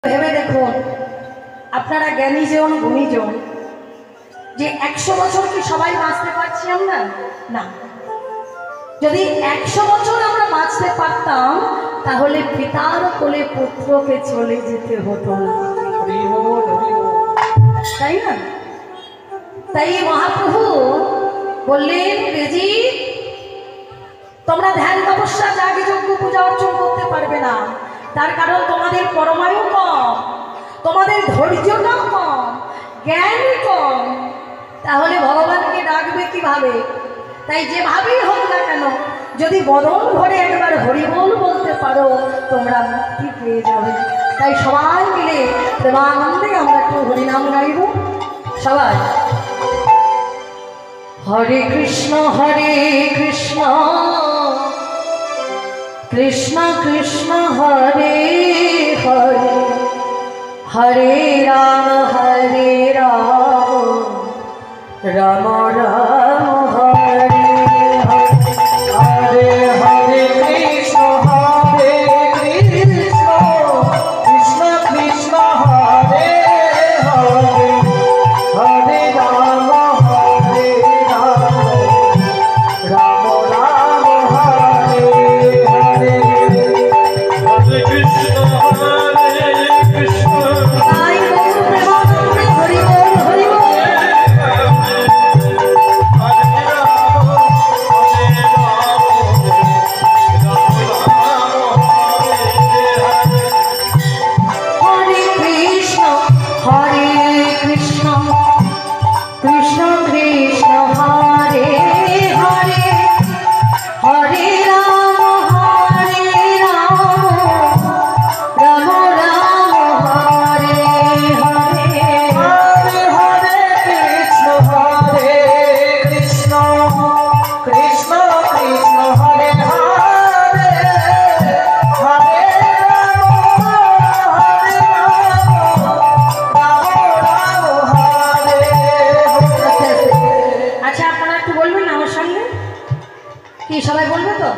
ভেবে দেখুন, আপনারা জ্ঞানীজন গুণীজন, যে 100 বছর কি সবাই বাঁচতে পারছি আমরা? না। যদি 100 বছর আমরা বাঁচতে পারতাম তাহলে পিতার কোলে পুত্রকে চলে যেতে হতো না, তাই না? তাই মহাপ্রভু বললেন, রেজি তোমরা ধ্যান তপস্যা যাগে যজ্ঞ পূজা অর্চন করতে পারবে না, তার কারণ তোমাদের পরমায়ু কম, তোমাদের ধৈর্যটাও কম, জ্ঞান কম, তাহলে ভগবানকে ডাকবে কিভাবে? তাই যেভাবেই হোক না কেন, যদি বদন ভরে একবার হরিবোল বলতে পারো তোমরা মুক্তি পেয়ে যাবে। তাই সবাই মিলে প্রেমানন্দে আমরা একটু হরিনাম গাইব সবাই। হরে কৃষ্ণ কৃষ্ণ কৃষ্ণ হরে হরে, হরে রাম রাম রাম হরে হরে, হরে কৃষ্ণ কৃষ্ণ কৃষ্ণ হরে হরে, হরে রাম রাম রাম হরে হরে, হরে কৃষ্ণ কৃষ্ণ। তাই গৌর প্রেমানন্দে হরি বল হরি বল। সবাই বলবে তো?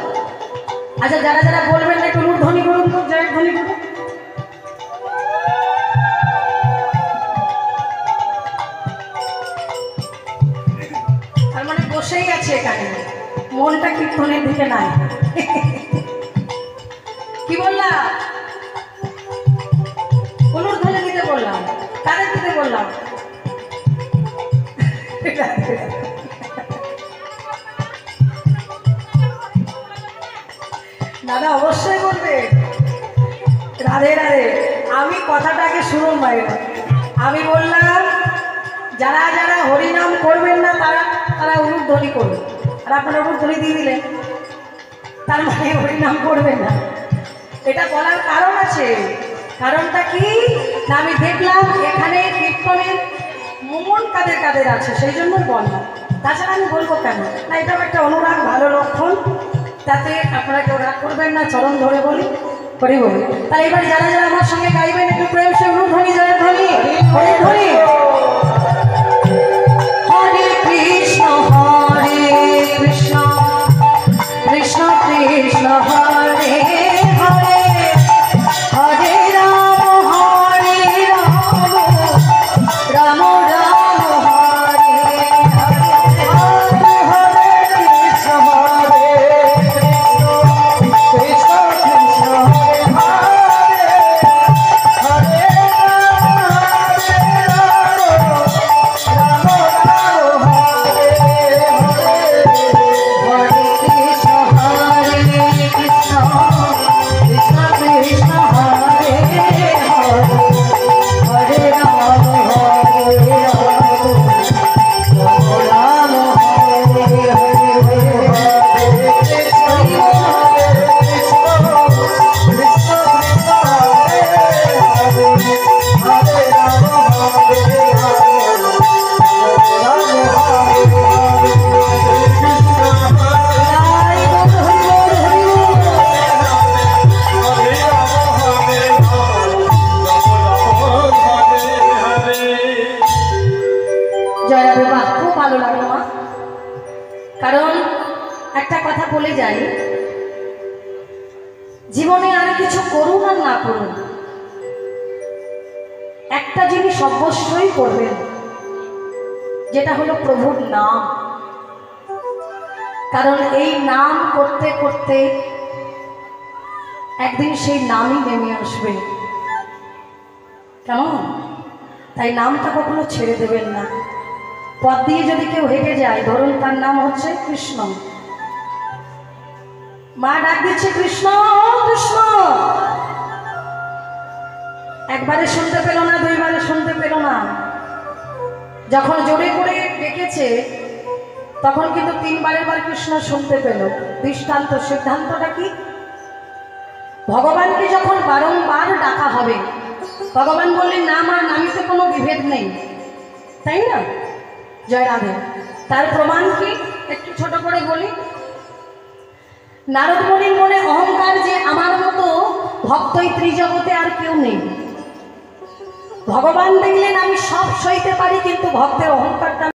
আচ্ছা, যারা যারা বলবেন না একটু ধ্বনি করুন তো, জয় ধ্বনি করুন। তার মানে বসেই আছে এখানে, মনটা কীর্তনের দিকে নাই। কি বললাম? ধ্বনি দিতে বললাম, কাদের দিতে বললাম? দাদা অবশ্যই বলবে রাধে রাধে। আমি কথাটাকে শুনুন বাইরে, আমি বললাম যারা যারা হরিনাম করবেন না তারা অনুধ্বনি করবে, আর আপনারা অনুধ্বনি দিয়ে দিলেন, তার মানে হরিনাম করবেন না। এটা বলার কারণ আছে। কারণটা কি না, আমি দেখলাম এখানে কীর্তনের মন কাদের কাদের আছে, সেই জন্য বললাম। তাছাড়া আমি বলবো কেন না, এটাও একটা অনুরাগ, ভালো লক্ষণ। তাতে আপনারা কেউ রাগ করবেন না, চরণ ধরে বলি হরি বলি। তাই এবার যারা যারা আমার সঙ্গে গাইবেন একটু প্রেম সে অনুধ্বনি, জয় ধ্বনি হরি ধ্বনি। হরে কৃষ্ণ কৃষ্ণ কৃষ্ণ কৃষ্ণ হরে হরে, হরে রাম রাম রাম হরে হরে, হরে কৃষ্ণ কৃষ্ণ কৃষ্ণ হরে হরে, হরে রাম রাম হরে হরে, হরে কৃষ্ণ কৃষ্ণ কৃষ্ণ কৃষ্ণ হরে হরে, হরে রাম রাম হরে হরে, জয় রাধে। বাহ, খুব ভালো লাগলো মা। কারণ একটা কথা বলে যাই, জীবনে আর কিছু করুন আর না করুন, একটা জিনিস অবশ্যই করবেন, যেটা হলো প্রভুর নাম। কারণ এই নাম করতে করতে একদিন সেই নামই নেমে আসবে। কেমন? তাই নামটা কখনো ছেড়ে দেবেন না। পথ দিয়ে যদি কেউ হেঁটে যায়, ধরুন তার নাম হচ্ছে কৃষ্ণ, মা ডাক দিচ্ছে কৃষ্ণ কৃষ্ণ, একবারে শুনতে পেল না, দুইবারে শুনতে পেল না, যখন জোরে করে ডেকেছে তখন কিন্তু তিনবারের বার কৃষ্ণ শুনতে পেল। দৃষ্টান্ত, সিদ্ধান্তটা কি? ভগবানকে যখন বারংবার ডাকা হবে, ভগবান বললেন নাম আর নামিতে কোনো বিভেদ নেই, তাই না? জয় রাধে। তার প্রমাণ কি একটু ছোট করে বলি। নারদ মুনির মনে অহংকার যে আমার মতো ভক্ত এই ত্রিজগতে আর কেউ নেই। ভগবান দেখলেন আমি সব সইতে পারি, কিন্তু ভক্তের অহংকারটা